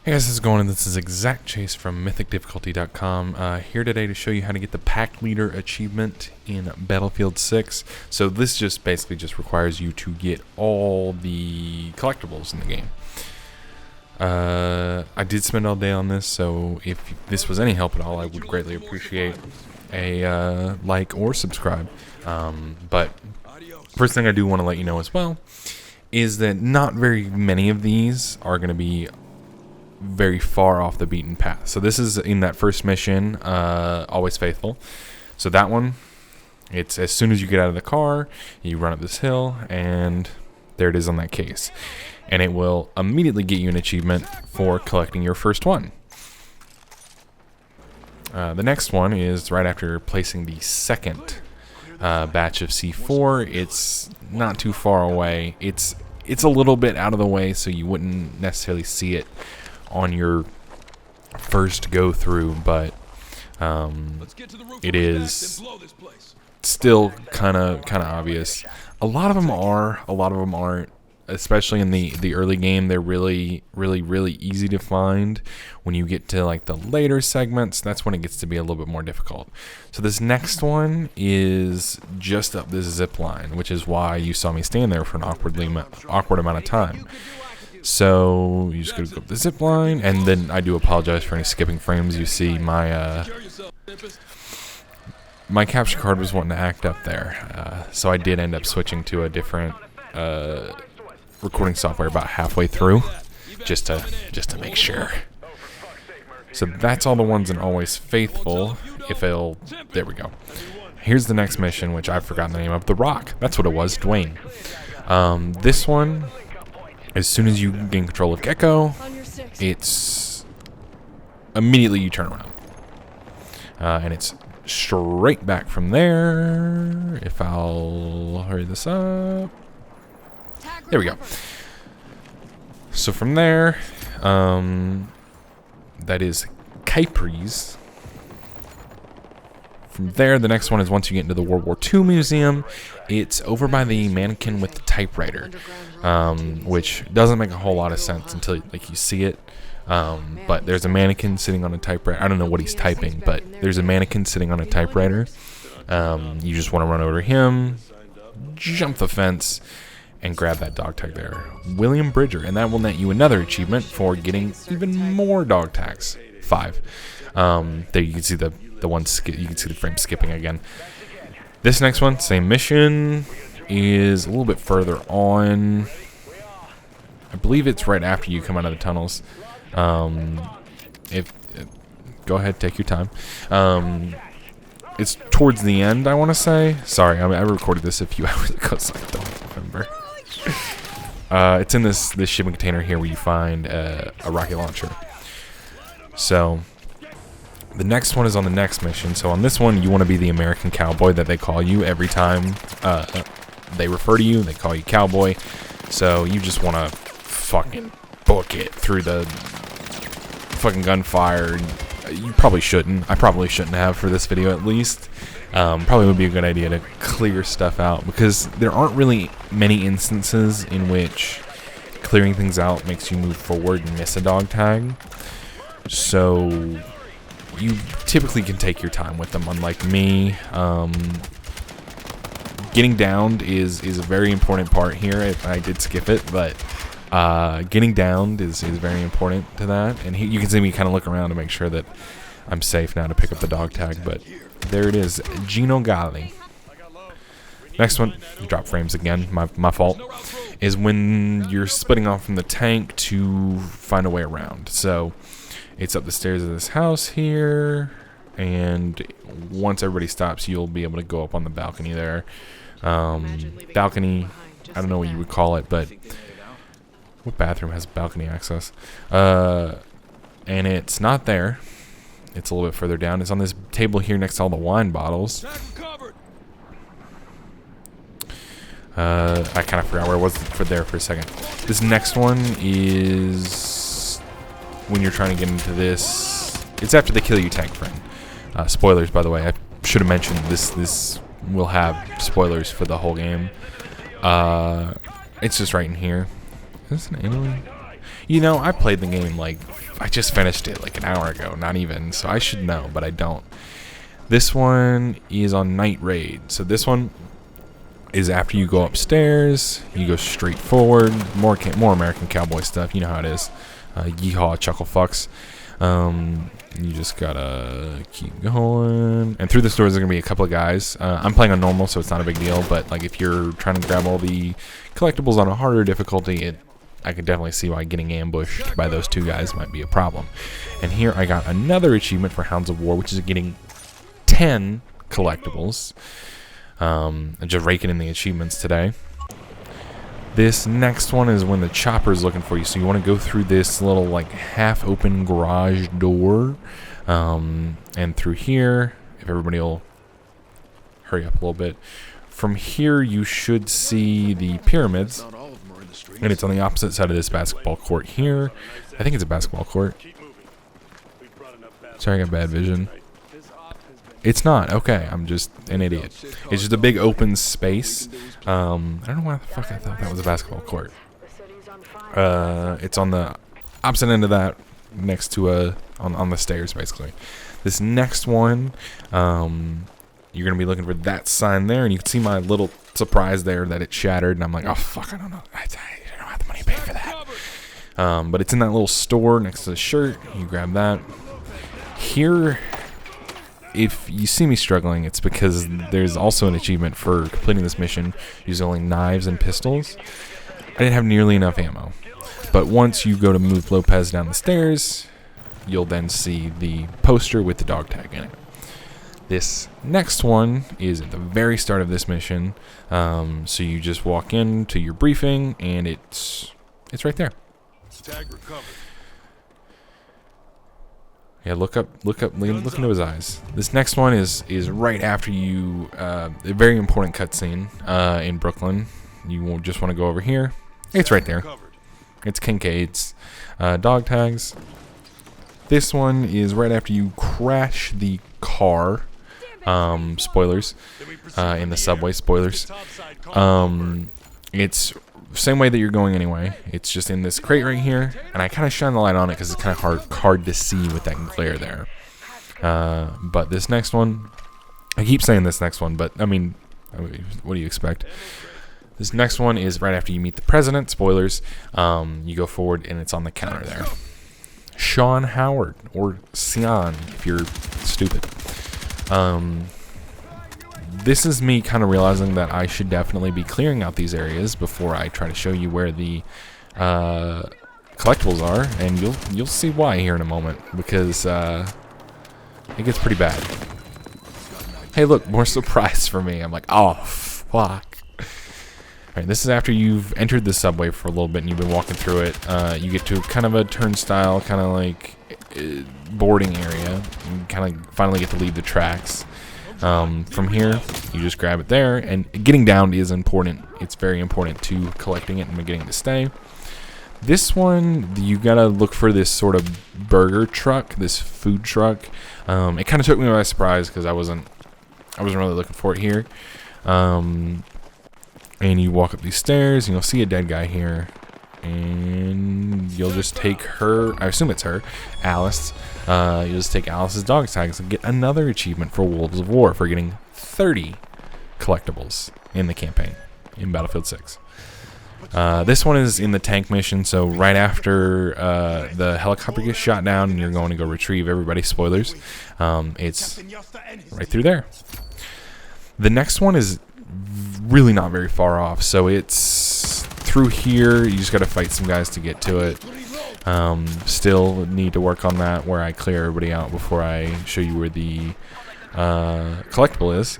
Hey guys, how's it going? This is Exact Chase from MythicDifficulty.com, here today to show you how to get the Pack Leader achievement in Battlefield 6. So this just basically requires you to get all the collectibles in the game. I did spend all day on this, so if this was any help at all, I would greatly appreciate a like or subscribe. But first thing I do want to let you know as well is that not very many of these are going to be very far off the beaten path. So this is in that first mission, Always Faithful. So that one, it's as soon as you get out of the car, you run up this hill, and there it is on that case. And it will immediately get you an achievement for collecting your first one. The next one is right after placing the second batch of C4. It's not too far away. It's a little bit out of the way, so you wouldn't necessarily see it on your first go through, but it is still kind of obvious. A lot of them are, a lot of them aren't. Especially in the early game, they're really easy to find. When you get to like the later segments, that's when it gets to be a little bit more difficult. So this next one is just up this zip line, which is why you saw me stand there for an awkward amount of time. So you just gotta go up the zip line, and then I do apologize for any skipping frames. You see my my capture card was wanting to act up there, so I did end up switching to a different recording software about halfway through, just to make sure. So that's all the ones in Always Faithful. There we go. Here's the next mission, which I've forgotten the name of. The Rock. That's what it was. Dwayne. This one, as soon as you gain control of Gecko, it's immediately you turn around, and it's straight back from there. If I'll hurry this up. There we go. So from there, that is Kypries. From there, the next one is once you get into the World War II museum. It's over by the mannequin with the typewriter, which doesn't make a whole lot of sense until like you see it. But there's a mannequin sitting on a typewriter. I don't know what he's typing, but there's a mannequin sitting on a typewriter. You just want to run over to him, jump the fence, and grab that dog tag there. William Bridger, and that will net you another achievement for getting even more dog tags. 5. There you can see the one you can see the frame skipping again. This next one, same mission, is a little bit further on. I believe it's right after you come out of the tunnels. Go ahead, take your time. It's towards the end, I want to say. Sorry, I recorded this a few hours ago, so I don't remember. It's in this shipping container here where you find a rocket launcher. So the next one is on the next mission. So on this one, you want to be the American cowboy that they call you every time they refer to you. They call you cowboy. So you just want to fucking book it through the fucking gunfire. You probably shouldn't. I probably shouldn't have for this video at least. Probably would be a good idea to clear stuff out, because there aren't really many instances in which clearing things out makes you move forward and miss a dog tag. So you typically can take your time with them, unlike me. Getting downed is a very important part here. I did skip it, but getting downed is very important to that. And you can see me kind of look around to make sure that I'm safe now to pick up the dog tag, but there it is, Gino Galli. Next one, drop frames again, my fault, is when you're splitting off from the tank to find a way around. So it's up the stairs of this house here, and once everybody stops, you'll be able to go up on the balcony there. Balcony, I don't know what you would call it, but what bathroom has balcony access? And it's not there. It's a little bit further down. It's on this table here next to all the wine bottles. I kind of forgot where it was for a second. This next one is when you're trying to get into this. It's after they kill you, tank friend. Spoilers, by the way. I should have mentioned this will have spoilers for the whole game. It's just right in here. Is this an alien? You know, I played the game like, I just finished it like an hour ago, not even, so I should know, but I don't. This one is on Night Raid. So this one is after you go upstairs, you go straight forward, more American cowboy stuff, you know how it is. Yeehaw, chuckle fucks. You just gotta keep going. And through this door, there's gonna be a couple of guys. I'm playing on normal, so it's not a big deal, but like if you're trying to grab all the collectibles on a harder difficulty, I could definitely see why getting ambushed by those two guys might be a problem. And here I got another achievement for Hounds of War, which is getting 10 collectibles. I'm just raking in the achievements today. This next one is when the chopper's looking for you. So you want to go through this little like half-open garage door. And through here, if everybody will hurry up a little bit. From here you should see the pyramids. And it's on the opposite side of this basketball court here. I think it's a basketball court. Sorry, I got bad vision. It's not. Okay, I'm just an idiot. It's just a big open space. I don't know why the fuck I thought that was a basketball court. It's on the opposite end of that, next to on the stairs, basically. This next one, you're gonna be looking for that sign there, and you can see my little surprise there that it shattered, and I'm like, oh fuck, I don't know. I don't have the money to pay for that. But it's in that little store next to the shirt. You grab that. Here, if you see me struggling, it's because there's also an achievement for completing this mission using only knives and pistols. I didn't have nearly enough ammo. But once you go to move Lopez down the stairs, you'll then see the poster with the dog tag in it. This next one is at the very start of this mission. So you just walk into your briefing, and it's right there. Tag recovered. Yeah, look into his eyes. This next one is right after you, a very important cutscene in Brooklyn. You won't just want to go over here. It's right there. It's Kincaid's dog tags. This one is right after you crash the car. Spoilers. In the subway, spoilers. It's same way that you're going anyway. It's just in this crate right here, and I kind of shine the light on it because it's kind of hard to see with that glare there. But this next one, I keep saying this next one, but I mean, what do you expect? This next one is right after you meet the president. Spoilers. You go forward, and it's on the counter there. Sean Howard, or Sion, if you're stupid. This is me kind of realizing that I should definitely be clearing out these areas before I try to show you where the collectibles are, and you'll see why here in a moment, because it gets pretty bad. Hey, look, more surprise for me. I'm like, oh, fuck. Alright, this is after you've entered the subway for a little bit and you've been walking through it. You get to kind of a turnstile, kind of like boarding area. You kind of finally get to leave the tracks. From here, you just grab it there, and getting down is important. It's very important to collecting it and getting to stay. This one, you gotta look for this sort of burger truck, this food truck. It kind of took me by surprise because I wasn't really looking for it here. And you walk up these stairs, and you'll see a dead guy here, and you'll just take her. I assume it's her, Alice. You'll just take Alice's dog tags and get another achievement for Wolves of War for getting 30 collectibles in the campaign in Battlefield 6. This one is in the tank mission, so right after the helicopter gets shot down and you're going to go retrieve everybody, spoilers, it's right through there. The next one is really not very far off, so it's through here. You just got to fight some guys to get to it. Still need to work on that, where I clear everybody out before I show you where the collectible is.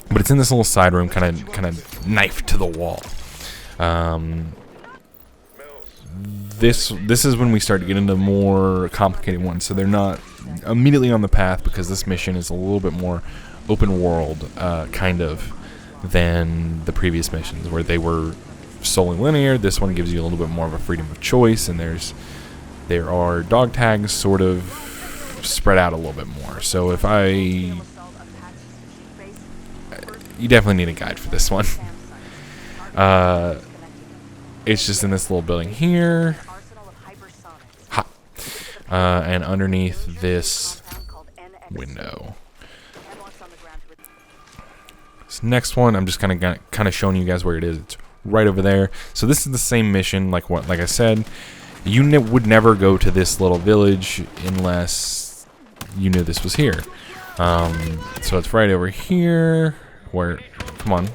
But it's in this little side room, kind of knife to the wall. This is when we start to get into more complicated ones. So they're not immediately on the path, because this mission is a little bit more open world, kind of, than the previous missions, where they were solely linear. This one gives you a little bit more of a freedom of choice, and there are dog tags sort of spread out a little bit more. So you definitely need a guide for this one. It's just in this little building here. and underneath this window. This next one, I'm just kind of showing you guys where it is. It's right over there. So this is the same mission, like I said. You would never go to this little village unless you knew this was here. So it's right over here. Where? Come on,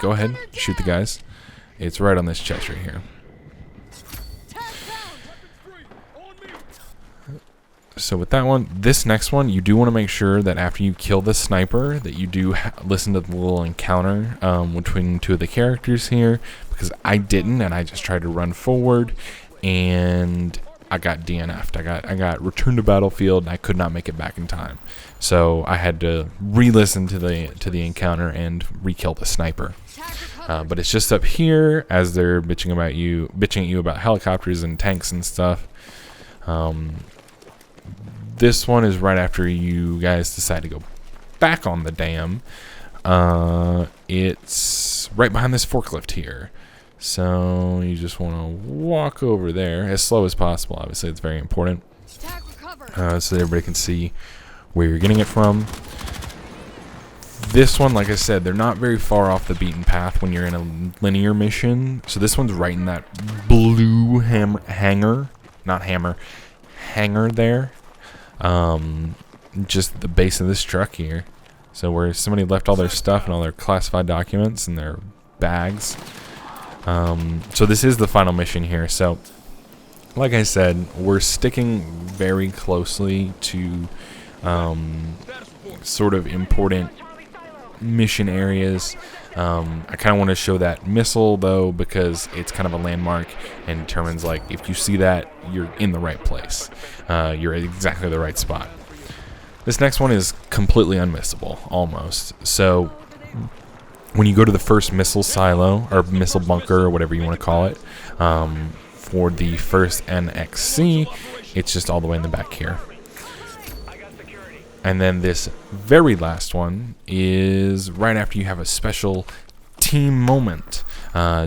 go ahead, shoot the guys. It's right on this chest right here. So with that one, this next one, you do want to make sure that after you kill the sniper, that you do listen to the little encounter between two of the characters here, because I didn't, and I just tried to run forward, and I got DNF'd. I got returned to battlefield, and I could not make it back in time. So I had to re-listen to the encounter and re-kill the sniper. But it's just up here as they're bitching at you about helicopters and tanks and stuff. This one is right after you guys decide to go back on the dam. It's right behind this forklift here. So you just want to walk over there as slow as possible. Obviously, it's very important. So that everybody can see where you're getting it from. This one, like I said, they're not very far off the beaten path when you're in a linear mission. So this one's right in that blue hangar there. Just the base of this truck here. So where somebody left all their stuff and all their classified documents and their bags. So this is the final mission here. So like I said, we're sticking very closely to sort of important mission areas. I kind of want to show that missile though, because it's kind of a landmark and determines, like, if you see that, you're in the right place. You're at exactly the right spot. This next one is completely unmissable, almost. So when you go to the first missile silo or missile bunker or whatever you want to call it, for the first NXC, it's just all the way in the back here. And then this very last one is right after you have a special team moment,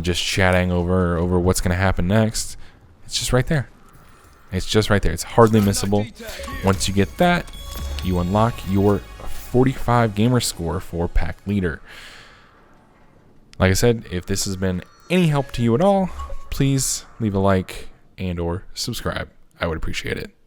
just chatting over what's going to happen next. It's just right there. It's just right there. It's hardly missable. Once you get that, you unlock your 45 gamer score for Pack Leader. Like I said, if this has been any help to you at all, please leave a like and/or subscribe. I would appreciate it.